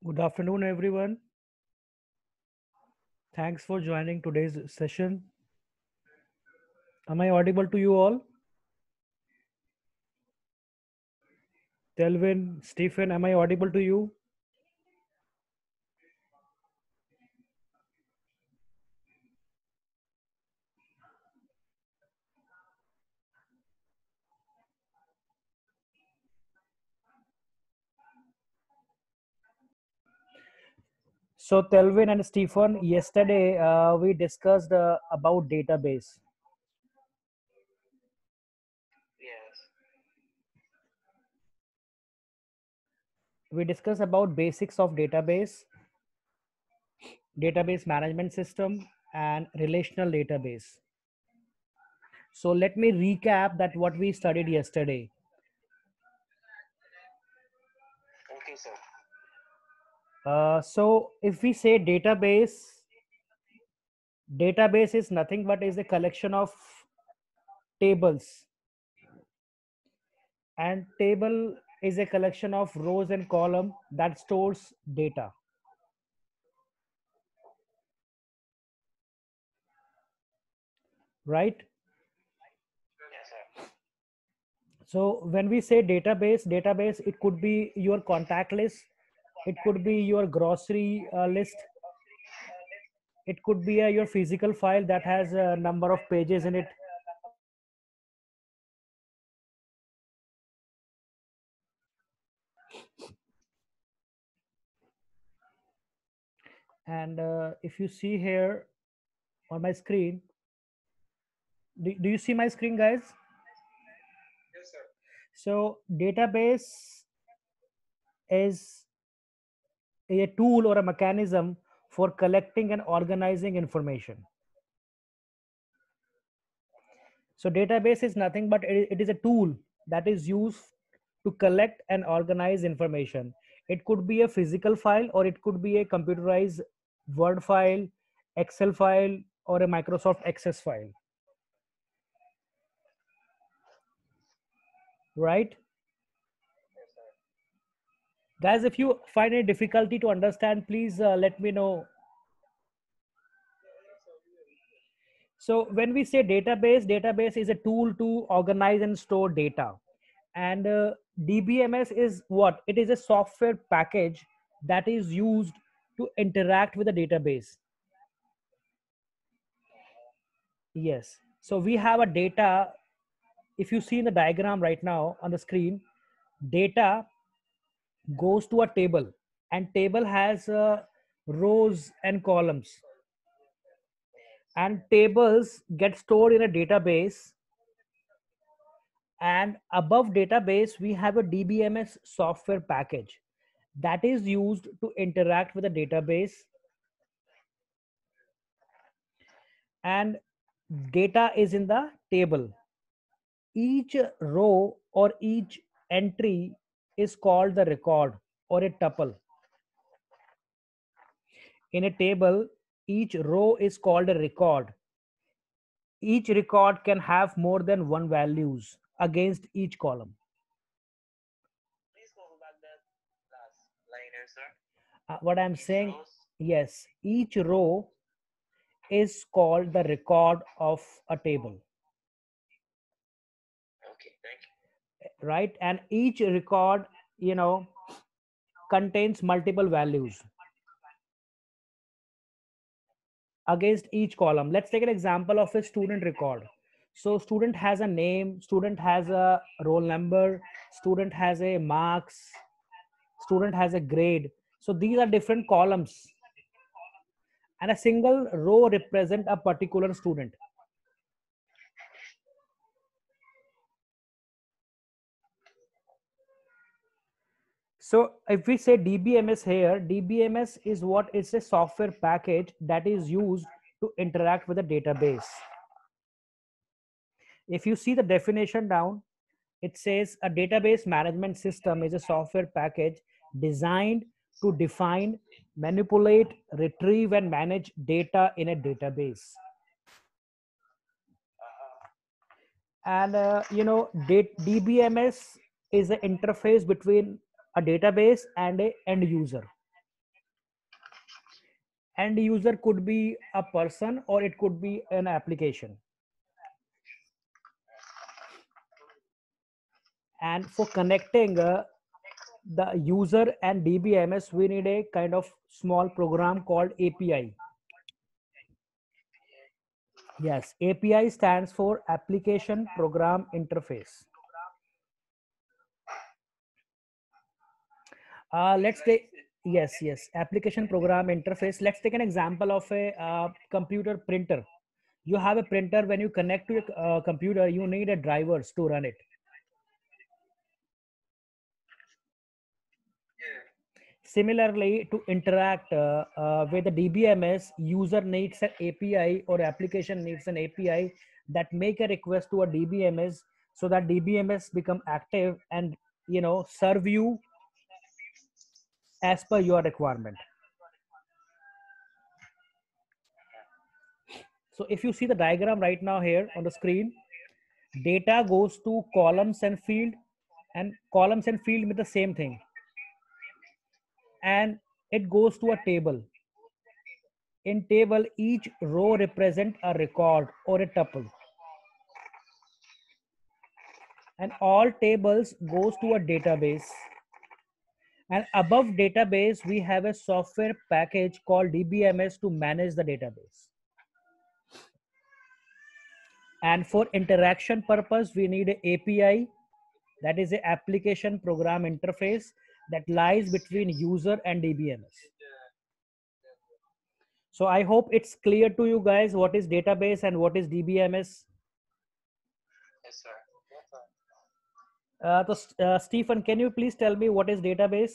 Good afternoon, everyone. Thanks for joining today's session. Am I audible to you all? Telvin, Stephen, am I audible to you? So, Telvin and Stephen, yesterday we discussed about database. Yes. We discussed about basics of database management system, and relational database. So, let me recap that what we studied yesterday. Okay, sir. So, if we say database is nothing but is a collection of tables, and table is a collection of rows and column that stores data, right? Yes, sir. So when we say database, it could be your contact list, it could be your grocery list, it could be your physical file that has a number of pages in it. And if you see here on my screen, do you see my screen, guys? Yes, sir. So database is a tool or a mechanism for collecting and organizing information. So database is nothing but it is a tool that is used to collect and organize information. It could be a physical file or it could be a computerized Word file, Excel file, or a Microsoft Access file, right? Yes, sir. Guys, if you find it difficulty to understand, please let me know. So when we say database is a tool to organize and store data. And DBMS is what? It is a software package that is used to interact with the database. Yes. So we have a data. If you see in the diagram right now on the screen, data goes to a table, and table has rows and columns, and tables get stored in a database, and above database we have a DBMS software package that is used to interact with the database. And data is in the table. Each row or each entry is called the record or a tuple. In a table, each row is called a record. Each record can have more than one values against each column. Please go back that last liner, sir. What I'm Each saying, rows. yes, each row is called the record of a table, Okay, thank you. right? And each record, you know, contains multiple values against each column. Let's take an example of a student record. So student has a name, student has a roll number, student has a marks, student has a grade. So these are different columns, and a single row represent a particular student. So if we say DBMS here, DBMS is what? It's a software package that is used to interact with the database. If you see the definition down, it says a database management system is a software package designed to define, manipulate, retrieve, and manage data in a database. And DBMS is the interface between a database and a end user. End user could be a person or it could be an application. And for connecting the user and DBMS, we need a kind of small program called API. Yes, API stands for Application Program Interface. Let's take, yes, Application Program Interface. Let's take an example of a computer printer. You have a printer. When you connect to your computer, you need a drivers to run it. Similarly, to interact with the DBMS, user needs an API or application needs an API that make a request to a DBMS so that DBMS become active and serve you as per your requirement. So if you see the diagram right now here on the screen, data goes to columns and field mean the same thing, and it goes to a table. In table, each row represent a record or a tuple, and all tables goes to a database, and above database we have a software package called DBMS to manage the database. And for interaction purpose, we need an API, that is a application program interface, that lies between user and DBMS. So I hope it's clear to you guys what is database and what is DBMS. Yes, sir. Stephen, can you please tell me what is database?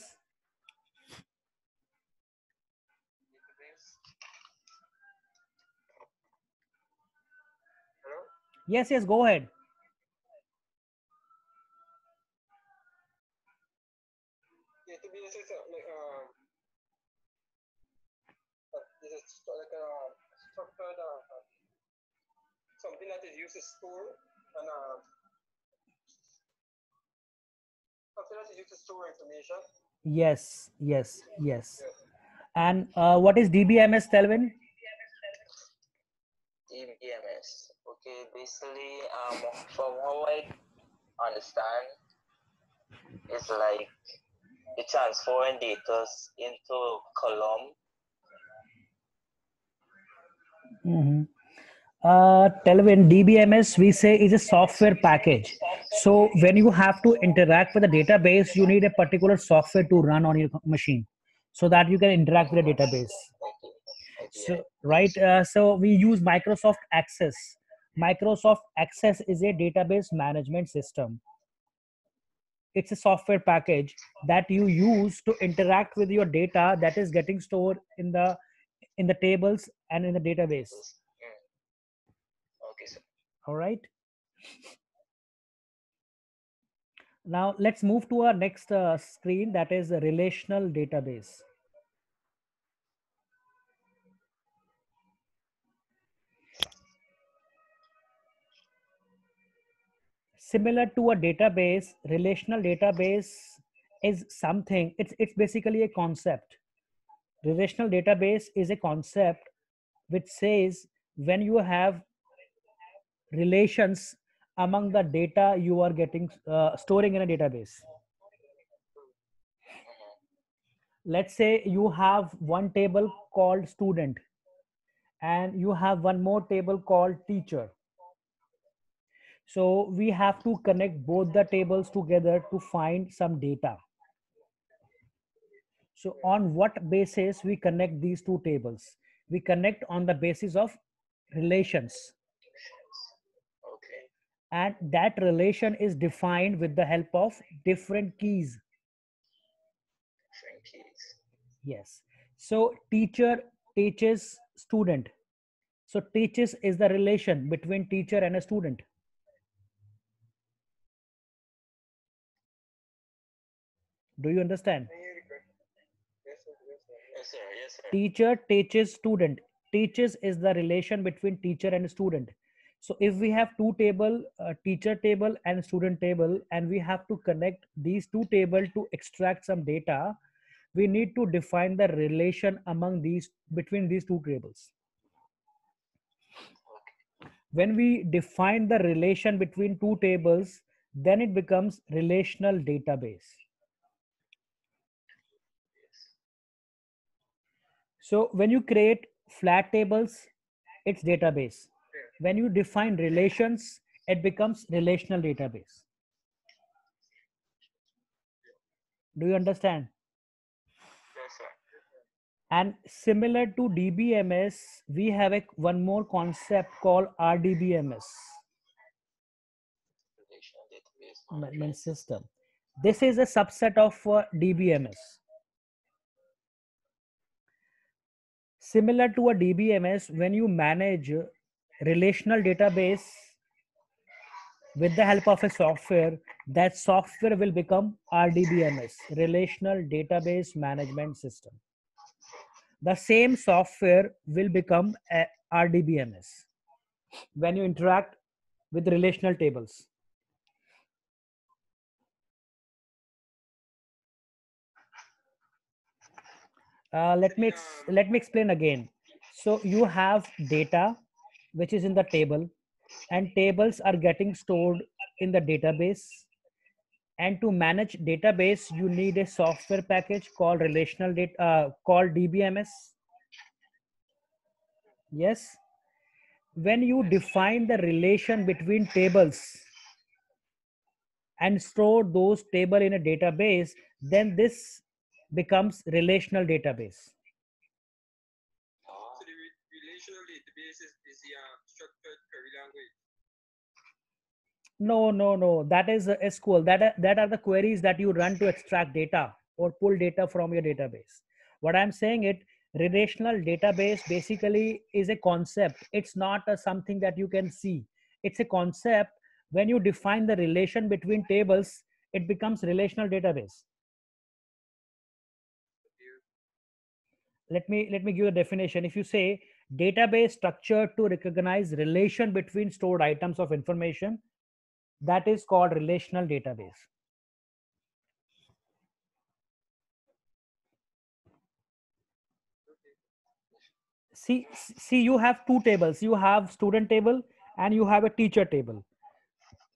Hello? Yes, go ahead. Database is this is like a structured something that is used to store and something that is used to store information. Yes. And what is DBMS, Telvin? DBMS. Okay, basically, from how I understand, it's like you transferring data into column. Telvin, DBMS we say is a software package. So when you have to interact with a database, you need a particular software to run on your machine so that you can interact with a database. Okay. So right, so we use Microsoft Access. Microsoft Access is a database management system. It's a software package that you use to interact with your data that is getting stored in the tables and in the database. Okay, sir. All right. Now let's move to our next screen, that is a relational database. Similar to a database, relational database is something, it's basically a concept. Relational database is a concept which says when you have relations among the data you are getting storing in a database. Let's say you have one table called student and you have one more table called teacher. So we have to connect both the tables together to find some data. So on what basis we connect these two tables? We connect on the basis of relations. Okay. And that relation is defined with the help of different keys. Different keys. Yes. So teacher teaches student. So teaches is the relation between teacher and a student. Do you understand? Yes, sir. Teacher teaches student. Teaches is the relation between teacher and student. So if we have two table, teacher table and student table, and we have to connect these two table to extract some data, we need to define the relation between these two tables. When we define the relation between two tables, then it becomes relational database. So when you create flat tables, it's database. When you define relations, it becomes relational database. Do you understand? Yes, sir. And similar to DBMS, we have one more concept called RDBMS, Relational database management system. This is a subset of DBMS. Similar to a DBMS, when you manage relational database with the help of a software, that software will become RDBMS, Relational Database Management System. The same software will become a RDBMS when you interact with relational tables. Let me explain again. So you have data which is in the table, and tables are getting stored in the database. And to manage database, you need a software package called relational data called DBMS. Yes. When you define the relation between tables and store those table in a database, then this becomes relational database. So the relational database is the structured query language. No. That is SQL. That are the queries that you run to extract data or pull data from your database. What I'm saying it, relational database basically is a concept. It's not something that you can see. It's a concept. When you define the relation between tables, it becomes relational database. Let me give a definition. If you say database structure to recognize relation between stored items of information, that is called relational database. See, you have two tables. You have student table and you have a teacher table.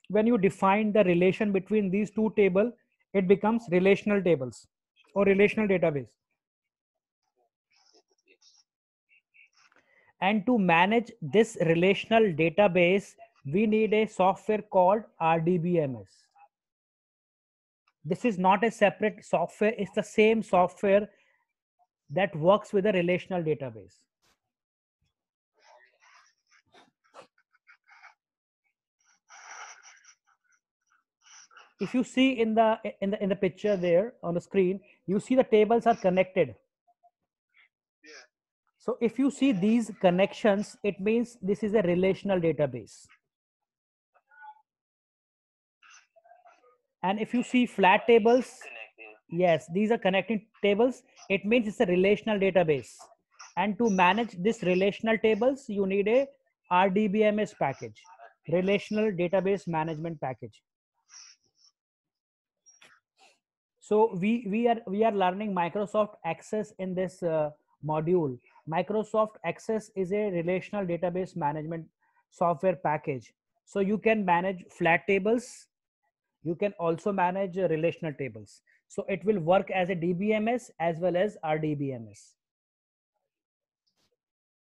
When you define the relation between these two tables, it becomes relational tables or relational database. And to manage this relational database, we need a software called RDBMS. This is not a separate software. It's the same software that works with a relational database. If you see in the picture there on the screen, you see the tables are connected. Yeah. So if you see these connections, it means this is a relational database. And if you see flat tables, yes, these are connecting tables. It means it's a relational database. And to manage this relational tables, you need a RDBMS package, Relational Database Management Package. So we are learning Microsoft Access in this module. Microsoft Access is a relational database management software package. So you can manage flat tables. You can also manage relational tables. So it will work as a DBMS as well as RDBMS.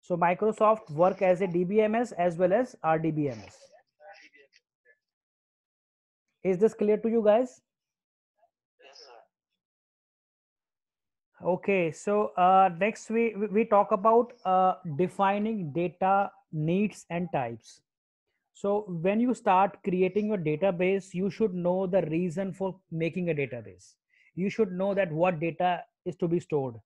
So Microsoft work as a DBMS as well as RDBMS. Is this clear to you guys? Yes, sir. Okay, so next we talk about defining data needs and types. So when you start creating your database, you should know the reason for making a database. You should know that what data is to be stored,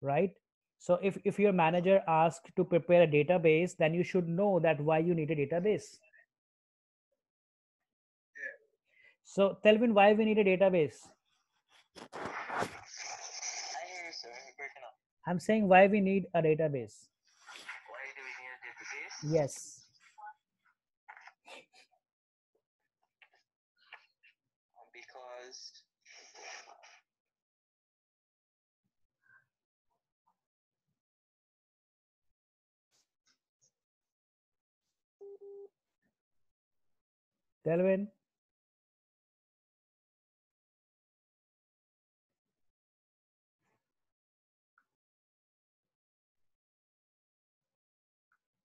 right? So if your manager asks to prepare a database, then you should know that why you need a database. So tell me why we need a database. I hear you, sir. You're breaking up. I'm saying why we need a database. Why do we need a database? Yes. Because Delvin?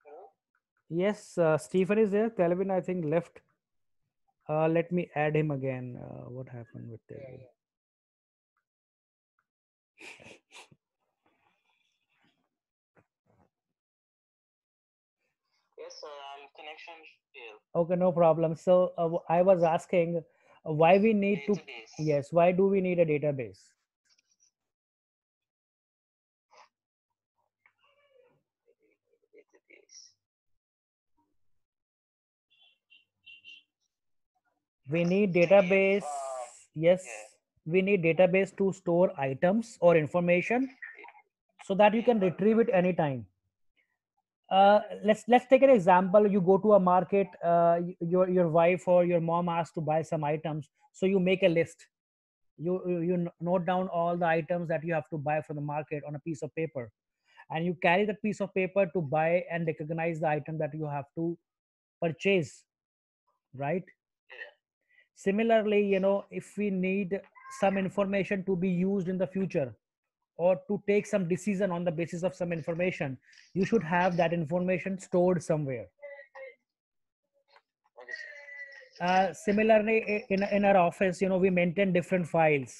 Hello? Yes, Stephen is there. Delvin, I think, left. Let me add him again. What happened with Yeah, Delvin? yeah. Yes, sir. I'm connection failed. Okay, no problem. So I was asking why we need to, Database. yes, why do we need a database? Database. We need To give database, yes, yeah. we need database to store items or information so that you can retrieve it anytime. Let's take an example. You go to a market, your wife or your mom asks to buy some items, so you make a list. You note down all the items that you have to buy from the market on a piece of paper, and you carry that piece of paper to buy and recognize the item that you have to purchase, right? Yeah. Similarly, if we need some information to be used in the future or to take some decision on the basis of some information, you should have that information stored somewhere. Okay, sir. Similarly, in our office, we maintain different files.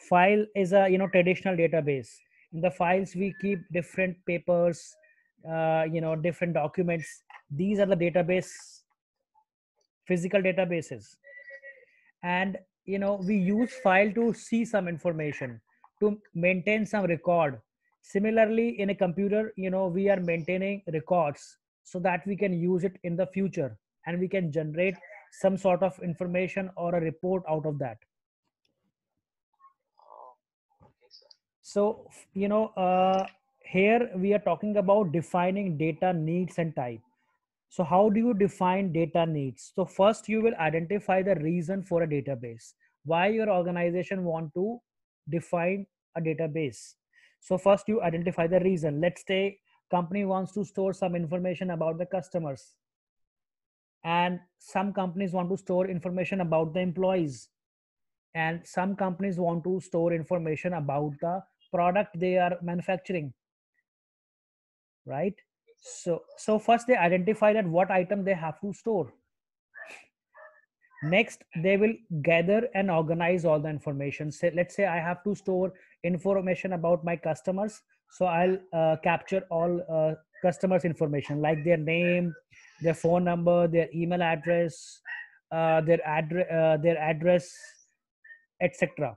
File is a traditional database. In the files we keep different papers, different documents. These are the database, physical databases. And we use file to see some information, to maintain some record. Similarly, in a computer, we are maintaining records so that we can use it in the future, and we can generate some sort of information or a report out of that. Oh, okay, sir. So here we are talking about defining data needs and type. So how do you define data needs? So first you will identify the reason for a database, why your organization want to define a database. So first you identify the reason. Let's say company wants to store some information about the customers, and some companies want to store information about the employees, and some companies want to store information about the product they are manufacturing, right? Yes, sir. So first they identify that what item they have to store. Next, they will gather and organize all the information. Say, let's say I have to store information about my customers, so I'll capture all customers information like their name, their phone number, their email address, their address, etc.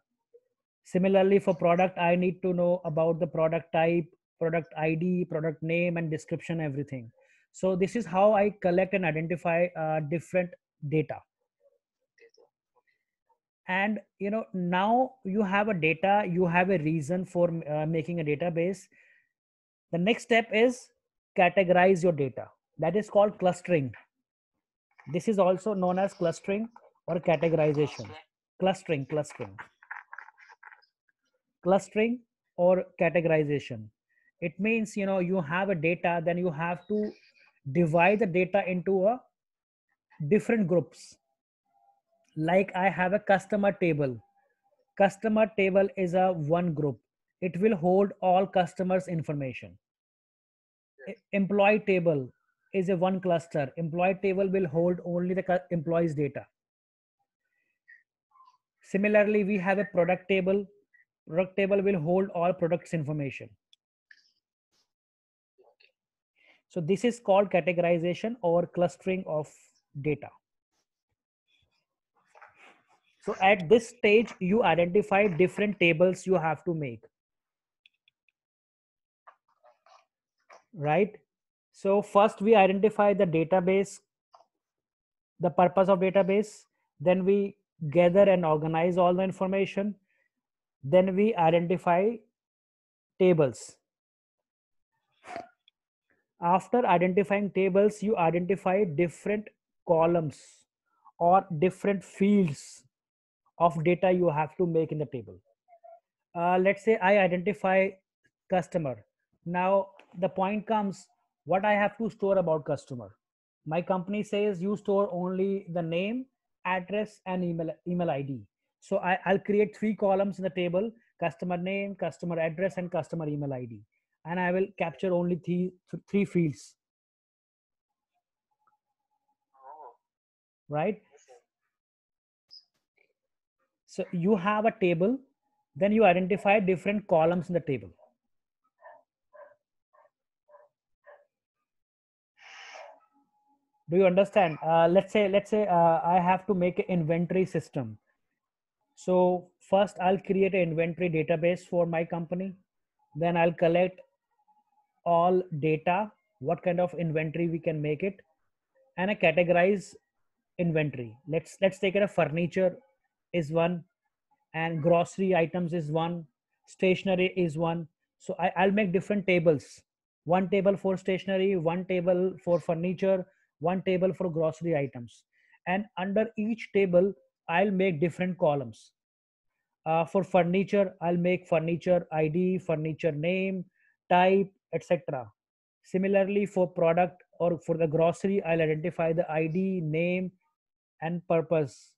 Similarly, for product, I need to know about the product type, product ID, product name, and description, everything. So this is how I collect and identify different data. Data. And now you have a data, you have a reason for making a database. The next step is categorize your data. That is called clustering. This is also known as clustering or categorization. Clustering. Clustering or categorization. It means you have a data, then you have to divide the data into a different groups. Like I have a customer table. Customer table is a one group. It will hold all customers information. Employee table is a one cluster. Employee table will hold only the employees data. Similarly, we have a product table. Product table will hold all products information. Okay. So this is called categorization or clustering of data. So at this stage, you identify different tables you have to make, right? So first we identify the database, the purpose of database. Then we gather and organize all the information. Then we identify tables. After identifying tables, you identify different columns or different fields of data you have to make in the table. Let's say I identify customer. Now the point comes, what I have to store about customer. My company says you store only the name, address, and email ID. So I'll create 3 columns in the table: customer name, customer address, and customer email ID. And I will capture only three fields, Oh, right? listen. So you have a table, then you identify different columns in the table. Do you understand? Let's say I have to make an inventory system. So first I'll create an inventory database for my company. Then I'll collect all data, what kind of inventory we can make it, and I categorize inventory. Let's take it a furniture is one, and grocery items is one, stationery is one. So I'll make different tables: one table for stationery, one table for furniture, one table for grocery items. And under each table I'll make different columns. For furniture I'll make furniture ID, furniture name, type, etc. Similarly, for product or for the grocery, I'll identify the ID, name, and purpose,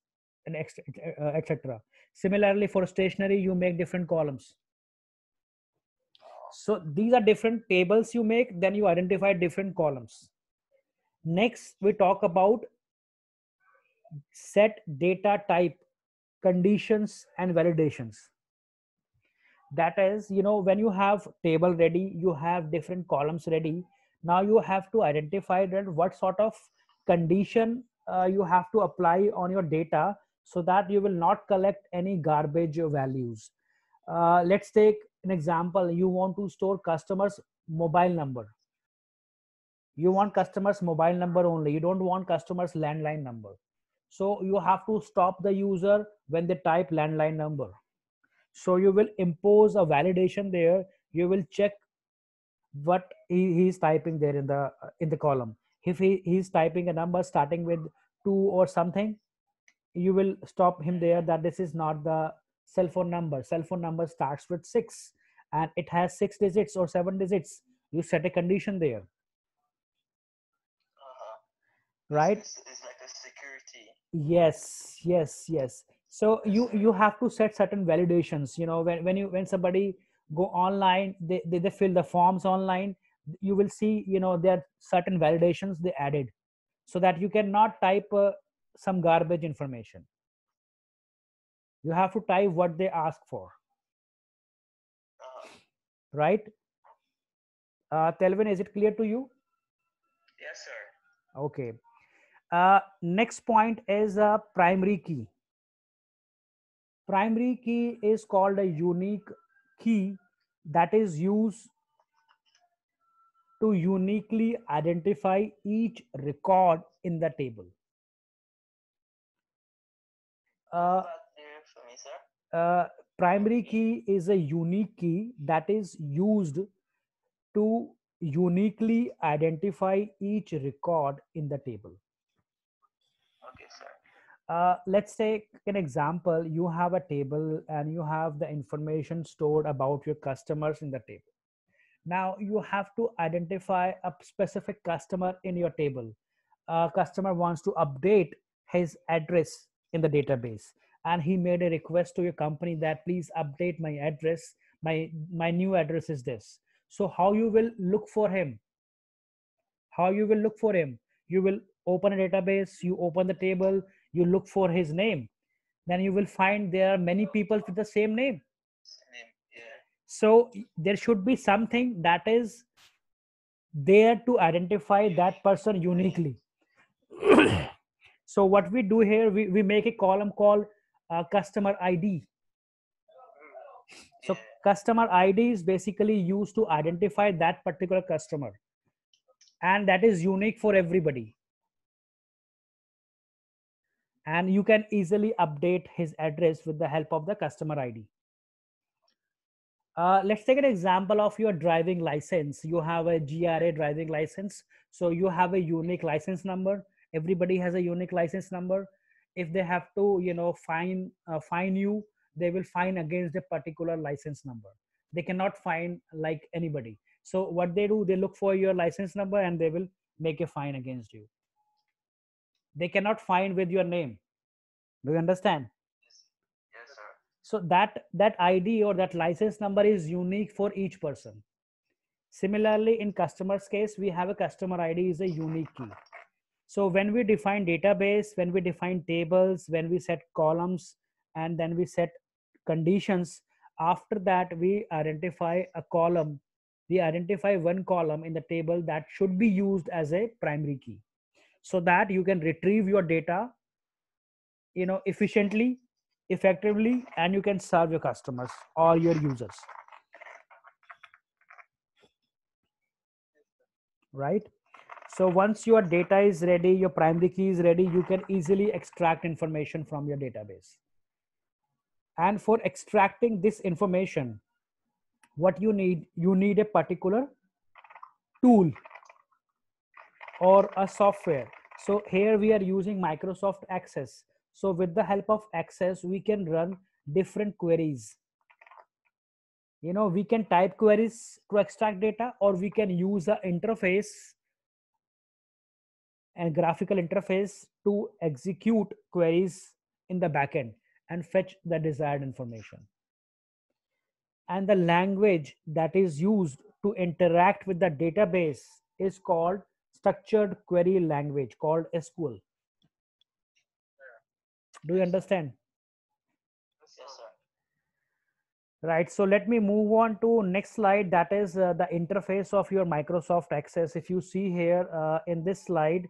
and etc. Similarly, for stationery, you make different columns. So these are different tables you make, then you identify different columns. Next, we talk about set data type, conditions, and validations. That is, when you have table ready, you have different columns ready. Now you have to identify that what sort of condition you have to apply on your data, so that you will not collect any garbage values. Let's take an example: you want to store customers mobile number. You want customers mobile number only, you don't want customers landline number. So you have to stop the user when they type landline number. So you will impose a validation there. You will check what he's typing there in the column. If he's typing a number starting with 2 or something, you will stop him there, that this is not the cell phone number. Cell phone number starts with 6 and it has 6 digits or 7 digits. You set a condition there, Uh-huh. right? It's like a security. Yes. So Yes, you sir. have to set certain validations. When somebody go online, they fill the forms online. You will see, there are certain validations they added, so that you cannot type some garbage information. You have to type what they ask for, Uh-huh. right? Telvin, is it clear to you? Yes, sir. Okay. Next point is a primary key. Primary key is called a unique key that is used to uniquely identify each record in the table. Come Uh, back there for me, sir. Primary key is a unique key that is used to uniquely identify each record in the table. Okay, sir. Let's take an example. You have a table and you have the information stored about your customers in the table. Now you have to identify a specific customer in your table. A customer wants to update his address in the database, and he made a request to your company that please update my address. My new address is this. So how you will look for him? How you will look for him? You will open a database, you open the table, you look for his name. Then you will find there are many people with the same name. Name. Yeah. So there should be something that is there to identify that person uniquely. So what we do here, we make a column called customer ID. So Yeah. customer ID is basically used to identify that particular customer, and that is unique for everybody. And you can easily update his address with the help of the customer ID. Let's take an example of your driving license. You have a GRA driving license. So you have a unique license number. Everybody has a unique license number. If they have to, fine you, they will fine against a particular license number. They cannot fine like anybody. So what they do, they look for your license number and they will make a fine against you. They cannot find with your name. Do you understand? Yes. Yes, sir. So that ID or that license number is unique for each person. Similarly, in customer's case, we have a customer ID is a unique key. So when we define database, when we define tables, when we set columns, and then we set conditions, after that we identify a column. We identify one column in the table that should be used as a primary key, so that you can retrieve your data, efficiently, effectively, and you can serve your customers or your users, right? So once your data is ready, your primary key is ready, you can easily extract information from your database. And for extracting this information, what you need a particular tool or a software. So here we are using Microsoft Access. So with the help of Access, we can run different queries. We can type queries to extract data, or we can use a interface and graphical interface to execute queries in the backend and fetch the desired information. And the language that is used to interact with the database is called structured query language, called SQL. Do you understand? Yes, sir. Right. So let me move on to next slide. That is the interface of your Microsoft Access. If you see here in this slide,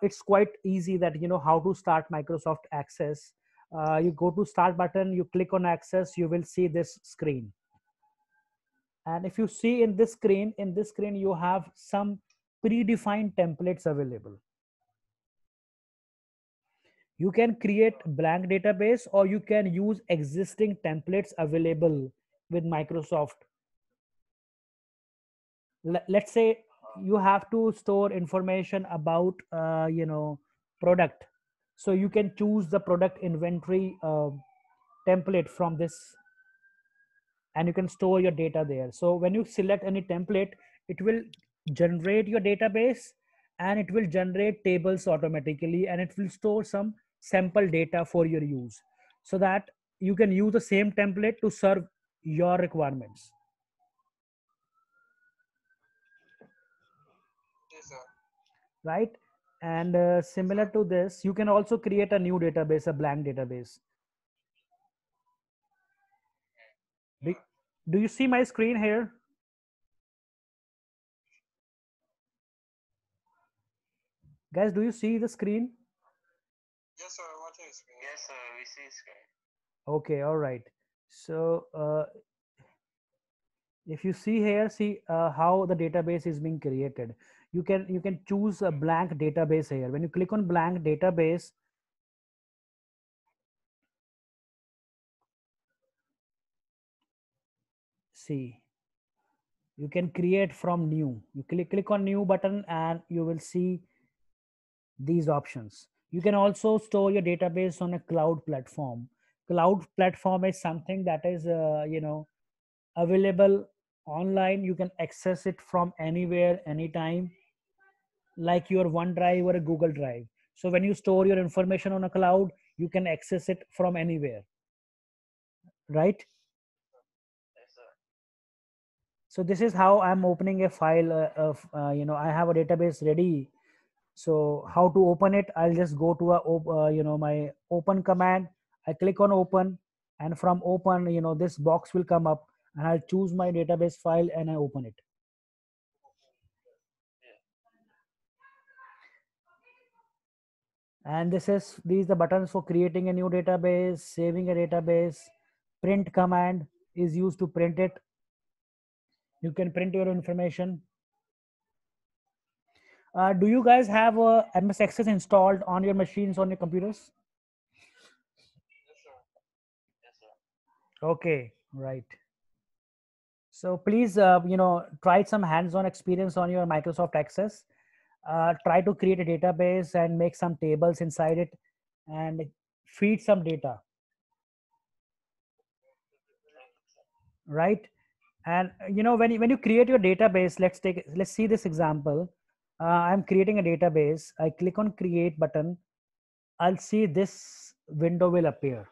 it's quite easy that how to start Microsoft Access. You go to Start button, you click on Access, you will see this screen. And if you see in this screen, you have some predefined templates available. You can create blank database, or you can use existing templates available with Microsoft. Let's say you have to store information about product, so you can choose the product inventory template from this, and you can store your data there. So when you select any template, it will generate your database, and it will generate tables automatically, and it will store some sample data for your use, so that you can use the same template to serve your requirements, Yes, sir. right? And similar to this, you can also create a new database, a blank database. do, do you see my screen here? Guys, do you see the screen? Yes, sir. Watching screen. Yes, sir. We see screen. Okay, all right. So if you see here, see how the database is being created. You can choose a blank database here. When you click on blank database, see, you can create from new. You click on new button, and you will see these options. You can also store your database on a cloud platform. Cloud platform is something that is available online. You can access it from anywhere, anytime, like your OneDrive or a Google Drive. So when you store your information on a cloud, you can access it from anywhere, right? Yes, sir. So this is how I'm opening a file of I have a database ready. So how to open it? I'll just go to my open command. I click on open, and from open, this box will come up, and I'll choose my database file, and I open it. And these the buttons for creating a new database, saving a database. Print command is used to print it. You can print your information. Do you guys have MS Access installed on your machines, on your computers? Yes, sir. Yes, sir. Okay, right. So please, try some hands-on experience on your Microsoft Access. Try to create a database and make some tables inside it, and feed some data, right? And when you create your database, let's see this example. I'm creating a database. I click on create button. I'll see this window will appear.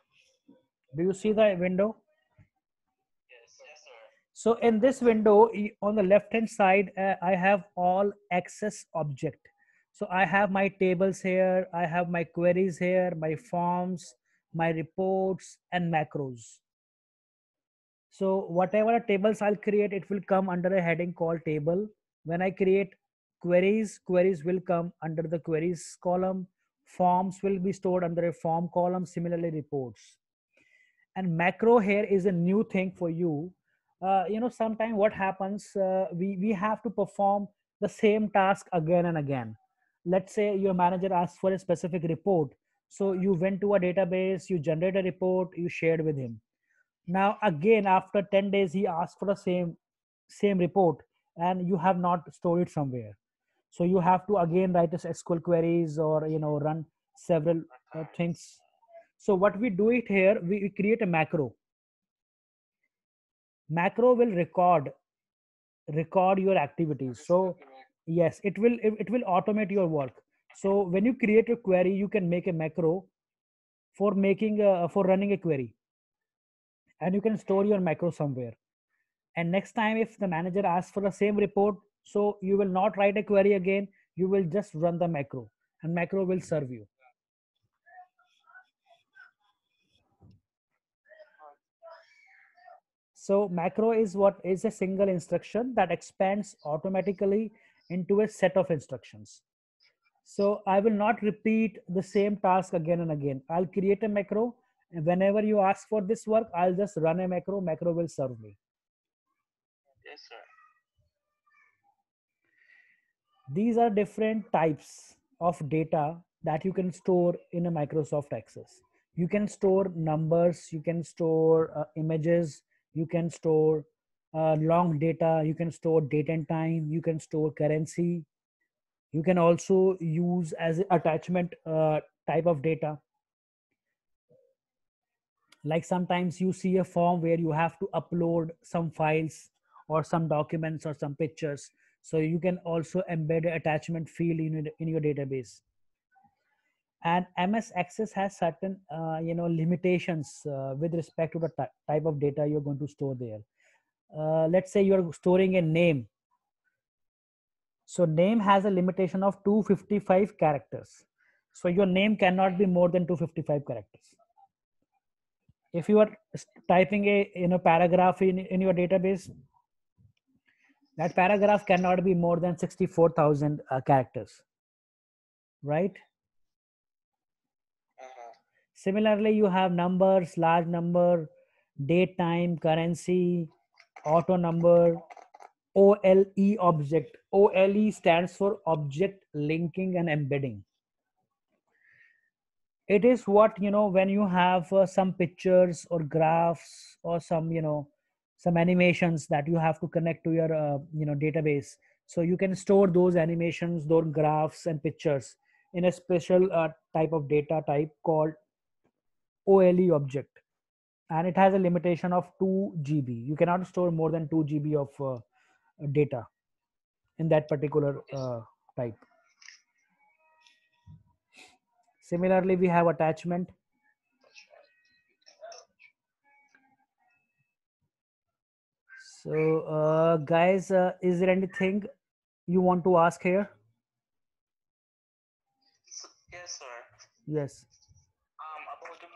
Do you see the window? Yes, yes, sir. So in this window, on the left hand side, I have all access object. So I have my tables here, I have my queries here, my forms, my reports and macros. So whatever tables I'll create, it will come under a heading called table. When I create queries, queries will come under the queries column. Forms will be stored under a form column, similarly reports. And macro here is a new thing for you. Sometimes what happens, we have to perform the same task again and again. Let's say your manager asks for a specific report, so you went to a database, you generate a report, you shared with him. Now again after 10 days he asks for the same report, and you have not stored it somewhere. So you have to again write a SQL queries, or run several things. So what we do it here, we create a macro. Macro will record your activities. So yes, it will automate your work. So when you create a query, you can make a macro for running a query, and you can store your macro somewhere. And next time if the manager asks for the same report, so you will not write a query again, you will just run the macro, and macro will serve you. So macro is what is a single instruction that expands automatically into a set of instructions. So I will not repeat the same task again and again. I'll create a macro, and whenever you ask for this work, I'll just run a macro. Macro will serve me. Yes, sir. These are different types of data that you can store in a Microsoft Access. You can store numbers, you can store images, you can store long data, you can store date and time, you can store currency. You can also use as attachment type of data. Like sometimes you see a form where you have to upload some files or some documents or some pictures, so you can also embed an attachment field in your database. And MS Access has certain limitations with respect to the type of data you're going to store there. Let's say you're storing a name. So name has a limitation of 255 characters. So your name cannot be more than 255 characters. If you are typing a paragraph in your database, that paragraph cannot be more than 64,000 characters, right? Uh-huh. Similarly, you have numbers, large number, date, time, currency, auto number, OLE object. OLE stands for object linking and embedding. It is what, when you have some pictures or graphs or some, some animations that you have to connect to your, database. So you can store those animations, those graphs and pictures in a special type of data type called OLE object, and it has a limitation of 2 GB. You cannot store more than 2 GB of data in that particular type. Similarly, we have attachment. So, guys, is there anything you want to ask here? Yes, sir. Yes. About the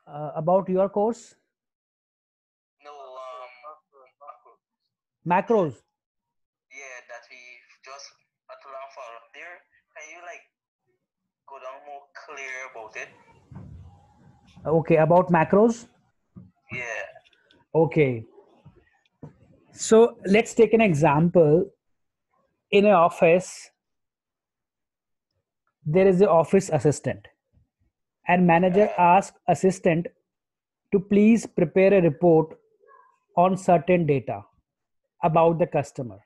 macros. About your course, No, macros. macros. Yeah, that we just at learn for there. Can you like go down more clear about it? Okay, about macros. Yeah. Okay. So let's take an example. In an office, there is the office assistant, and manager asks assistant to please prepare a report on certain data about the customer.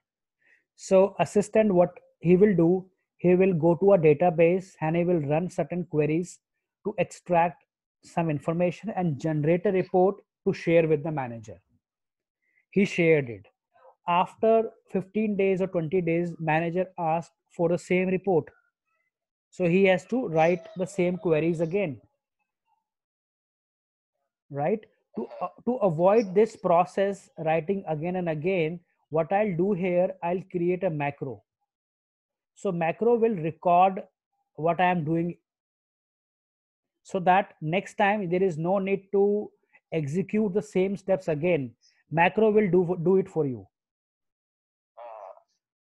So assistant, what he will do, he will go to a database and he will run certain queries to extract some information and generate a report to share with the manager. He shared it. after 15 days or 20 days, manager asks for the same report. So he has to write the same queries again, right? To avoid this process, writing again and again, what I'll do here, I'll create a macro. So macro will record what I am doing, so that next time there is no need to execute the same steps again. Macro will do it for you.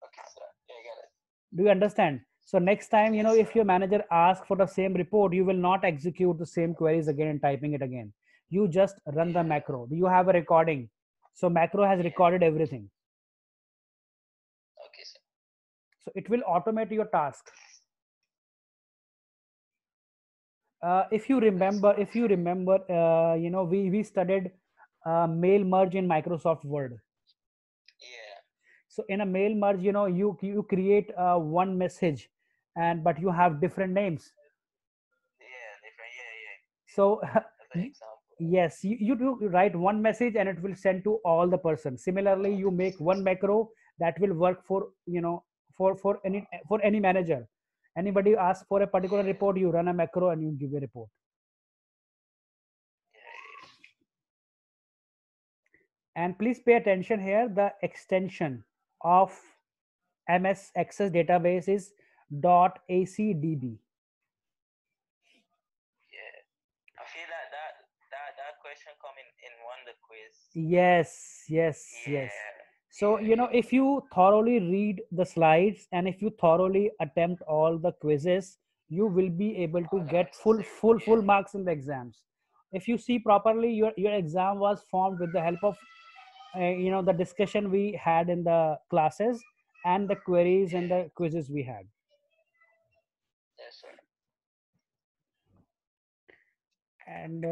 Okay, sir. Yeah, I got it. Do you understand? So next time, Yes, if sir. your manager asks for the same report, you will not execute the same queries again and typing it again. You just run the Yeah. macro. You have a recording. So macro has recorded everything. Okay, sir. So it will automate your task. If you remember, we studied mail merge in Microsoft Word. Yeah. So in a mail merge, you create one message, but you have different names. Yeah, different. Yeah, yeah. So That's an example. yes, you do write one message and it will send to all the person. Similarly, you make one macro that will work for any manager. Anybody asks for a particular Yeah. report, you run a macro and you give a report. Yeah. And please pay attention here, the extension of MS Access database is .acdb. Yeah. I feel that question come in one of the quiz. Yes, yes, yes. Yeah. So, Yeah. if you thoroughly read the slides and if you thoroughly attempt all the quizzes, you will be able to get full marks in the exams. If you see properly, your exam was formed with the help of the discussion we had in the classes and the queries and Yeah. the quizzes we had. Yes, sir. And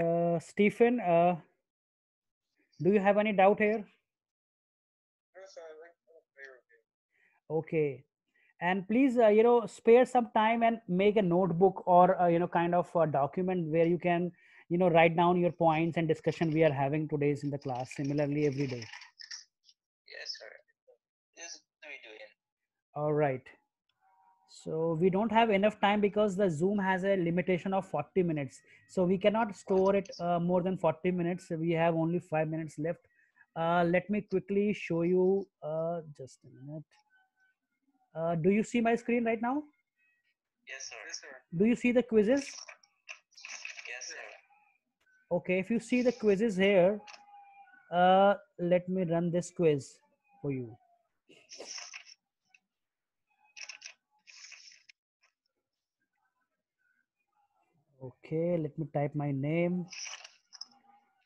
Stephen, do you have any doubt here? Okay. And please, spare some time and make a notebook or kind of a document where you can write down your points and discussion we are having today's in the class, similarly every day. Yes, sir. This we doing. All right. So we don't have enough time because the Zoom has a limitation of 40 minutes. So we cannot store it more than 40 minutes. We have only 5 minutes left. Let me quickly show you, just a minute. Do you see my screen right now? Yes, sir. Yes, sir. Do you see the quizzes? Yes, sir. Okay, if you see the quizzes here, let me run this quiz for you. Okay, let me type my name.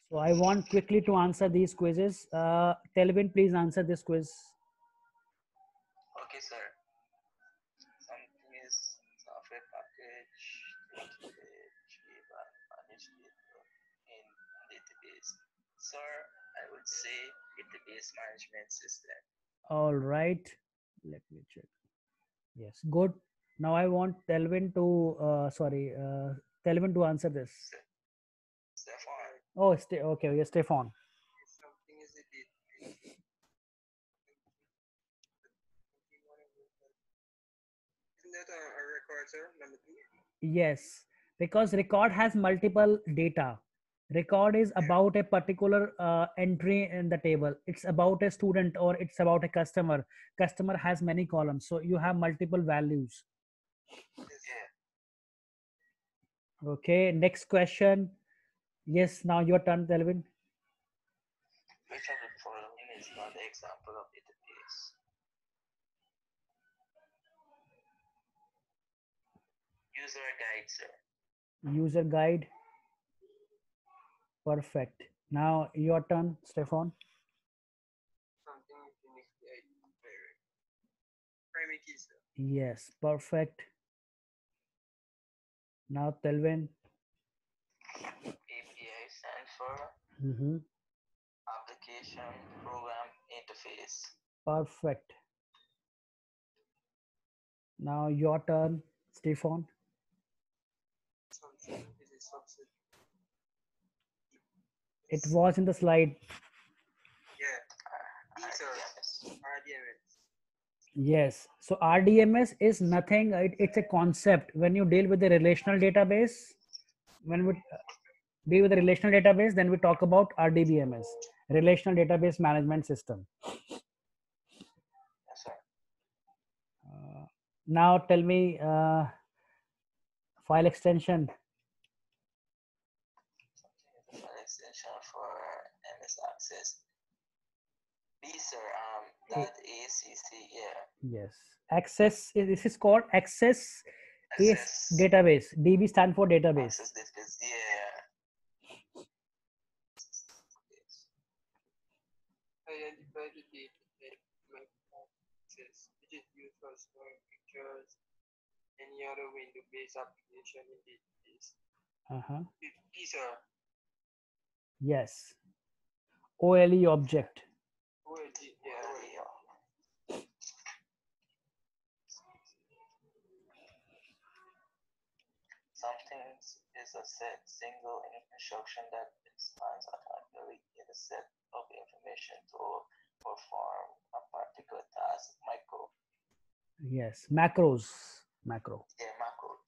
So I want quickly to answer these quizzes. Telvin, please answer this quiz. Okay, sir. Something is software package managed in database. Sir, I would say database management system. All right, let me check. Yes, good. Now I want Telvin to, Telvin to answer this. Stefan. Oh, okay, yes, Stefan. Something is a database. Isn't that a record, sir? Number 2? Yes, because record has multiple data. Record is about a particular entry in the table. It's about a student or it's about a customer. Customer has many columns, so you have multiple values. Yeah. Okay, next question. Yes, now your turn, Delvin. Which of the following is not the example of database? User guide, sir. User guide. Perfect. Now your turn, Stefan. Something unique primary key, sir. Yes, perfect. Now Telvin. API stands for Mm-hmm. application program interface. Perfect. Now your turn, Stefan. Something is a subset. It was in the slide. Yeah, RDMS. Yes. So RDMS is nothing. It's a concept. When you deal with the relational database, when we deal with the relational database, then we talk about RDBMS, Relational Database Management System. Yes, sir. Now tell me file extension. File extension for MS Access. B, sir. That ACC. Yeah. Yes. Access. This is called Access is Access. database. DB stand for database. Access database. Yeah. Identify the data type access, which is used for storing pictures, any other window-based application in database. These are Yes. OLE object. OLG, yeah. Something is a set single instruction that expands automatically in a set of information to perform a particular task. Micro. Yes. Macros. Macro. Yeah, macro.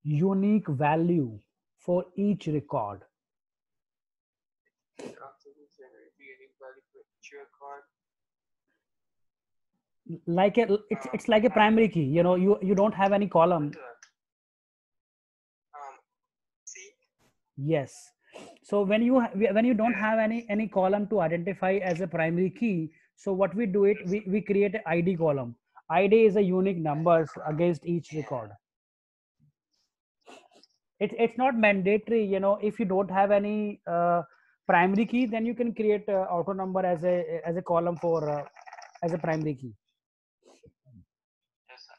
Unique value for each record. After this, unique value for each record. Like it's like a primary key. You know, you don't have any column. C. Yes. So when you don't have any column to identify as a primary key, so what we do it, we create an ID column. ID is a unique numbers against each record. It's not mandatory, you know, if you don't have any primary key, then you can create auto number as a column for as a primary key. Yes, sir.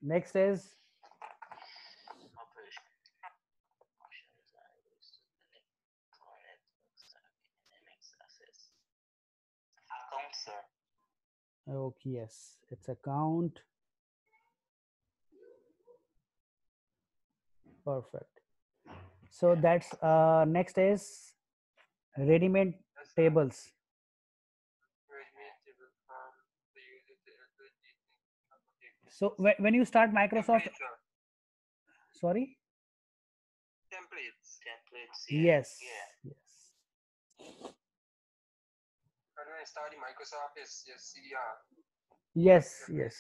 Next is Operation. Options are used to connect to MS Access. Account, sir. okay, yes, it's account. Perfect. So that's next is ready-made tables. So when you start Microsoft, sorry. Templates. Yeah. Yes. Yeah. Yes. And when I started Microsoft, is CDR. Yes. Yes.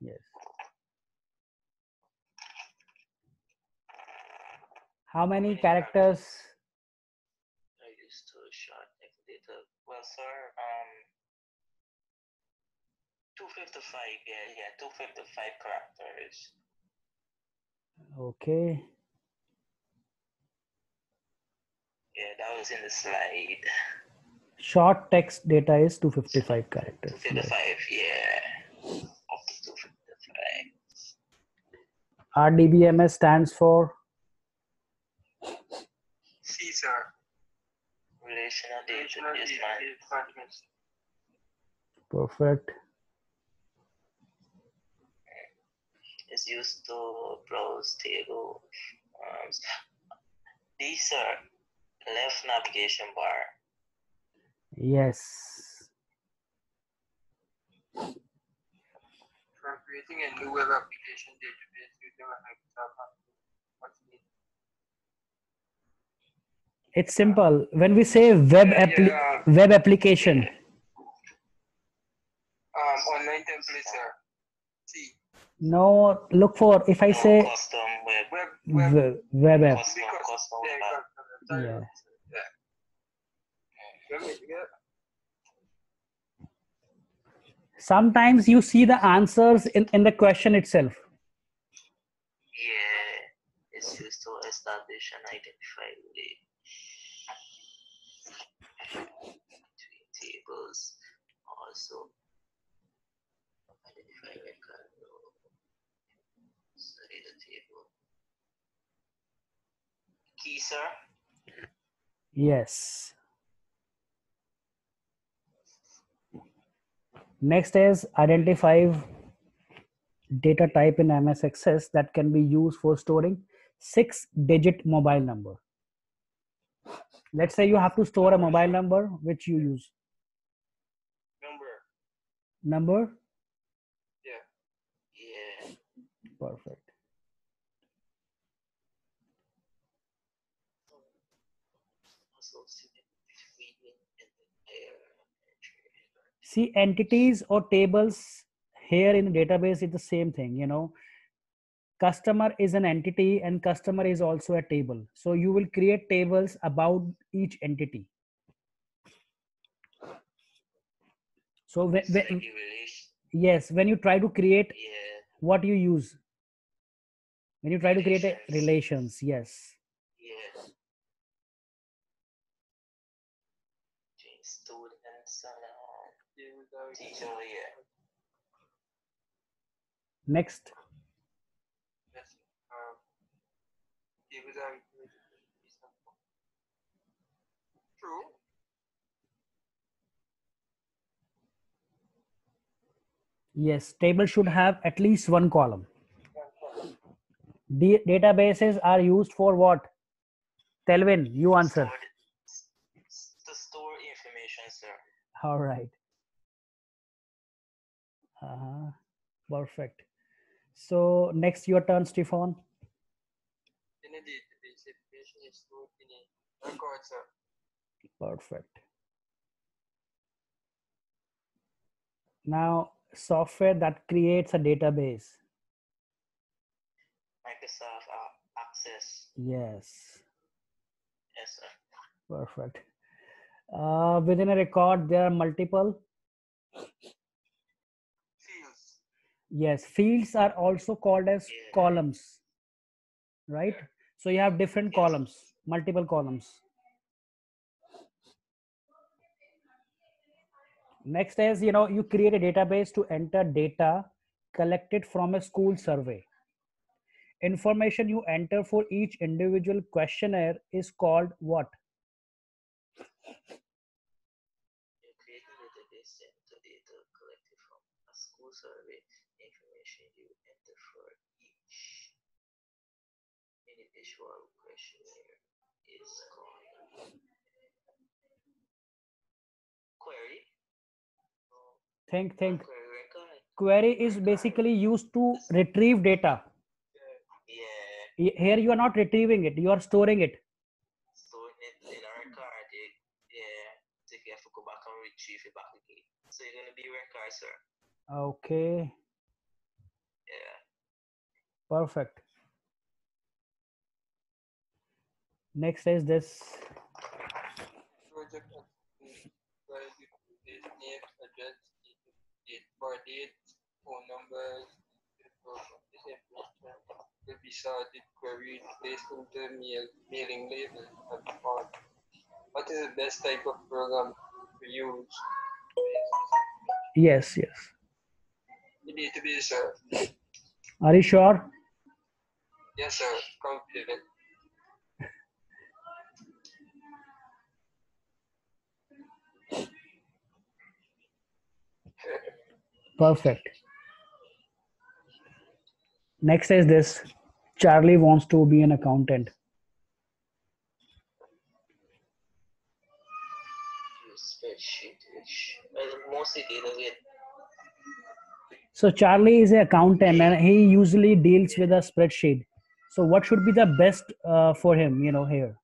Yes. How many characters? I used to short text data. Well, sir, 255. Yeah, 255 characters. Okay. Yeah, that was in the slide. Short text data is 255 characters. 255. Yeah. Up to 255. RDBMS stands for C, sir. Relational Database database management. perfect. is used to browse table. These are left navigation bar. Yes. For creating a new web application database using a Microsoft what's needed. It's simple. When we say web application. Online templates, sir. C. No, look for, if I say Custom web. web app. Custom web. Yeah. Sometimes you see the answers in the question itself. Yeah, it's used to establish and identify between tables. Also identify record. Study the table. Key, sir. Yes. Next is identify data type in MS Access that can be used for storing 6-digit mobile number. Let's say you have to store a mobile number, which you use. Number? Yeah. Perfect. See, entities or tables here in the database is the same thing, you know. Customer is an entity and customer is also a table. So you will create tables about each entity. So yes, when you try to create, what you use? When you try to create relations, yes. Students and teacher, Next. True. Yes, table should have at least one column. Databases are used for what? Telvin, you answer. To store information, sir. All right. Perfect. So next your turn, Stefan. In a database, information is stored in a record, sir. Perfect. Now, software that creates a database. Microsoft Access. Yes. Yes, sir. Perfect. Within a record, there are multiple Fields. Yes, fields are also called as columns, right? So you have different columns, multiple columns. Next is, you know, you create a database to enter data collected from a school survey. Information you enter for each individual questionnaire is called what? You create a database to enter data collected from a school survey. Information you enter for each individual questionnaire is called query. Think. Query is basically used to retrieve data. Yeah. Here you are not retrieving it, you are storing it. Storing it in a record, yeah. So you have to go back and retrieve it back again. So you're gonna be record, sir. Okay. Yeah. Perfect. Next is this. Project name, address, date, birth date, phone numbers. This information will be sorted, queried, placed into mailing label and on. What is the best type of program to use? Yes. The database, sir. Are you sure? Yes, sir. Confident. Perfect. Next is this. Charlie wants to be an accountant. Spreadsheet, which mostly dealing with. So Charlie is an accountant and he usually deals with a spreadsheet. So what should be the best for him, you know, here?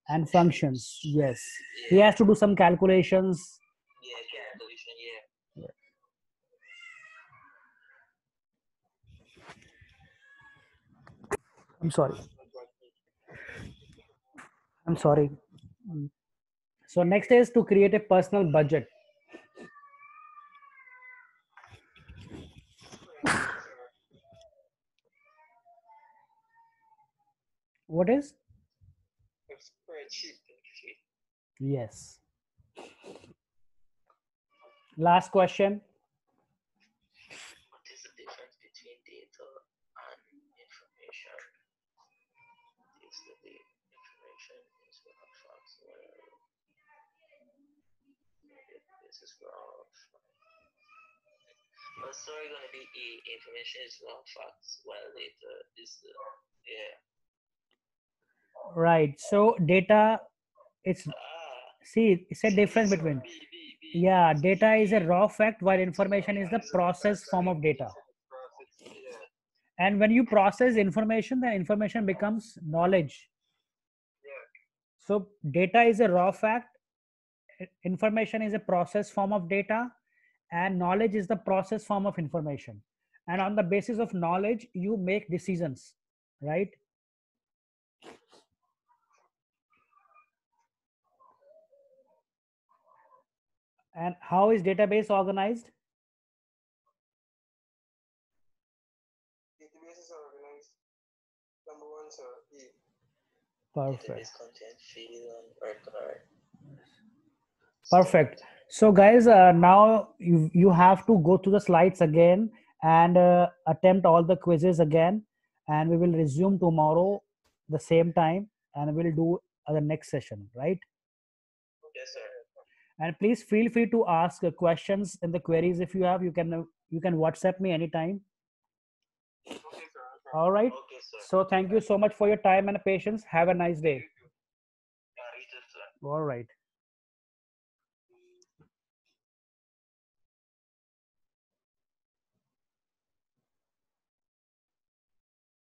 And functions, yes. Yeah. He has to do some calculations. Yeah, calculation, yeah. I'm sorry. So next is to create a personal budget. What is? A spreadsheet. Yes. Last question. What is the difference between data and information? The information is what facts this is graph. Sorry, gonna be information is wrong facts, while later is the yeah. Right. So data, it's see, it's a difference So between, B. yeah, data is a raw fact while information is the process form of data. Process, yeah, And when you process information, the information becomes knowledge. yeah. So data is a raw fact, information is a process form of data, and knowledge is the process form of information. And on the basis of knowledge, you make decisions, right? And how is database organized? Database is organized. Number one, sir, E. Perfect. Database content field and record. Perfect. So guys, now you have to go to the slides again and attempt all the quizzes again, and we will resume tomorrow the same time, and we'll do the next session, right? Yes, sir. And please feel free to ask questions in the queries. If you have, you can WhatsApp me anytime. Okay, sir. Okay. All right. Okay, sir. So thank you so much for your time and patience. Have a nice day. You too, sir. All right.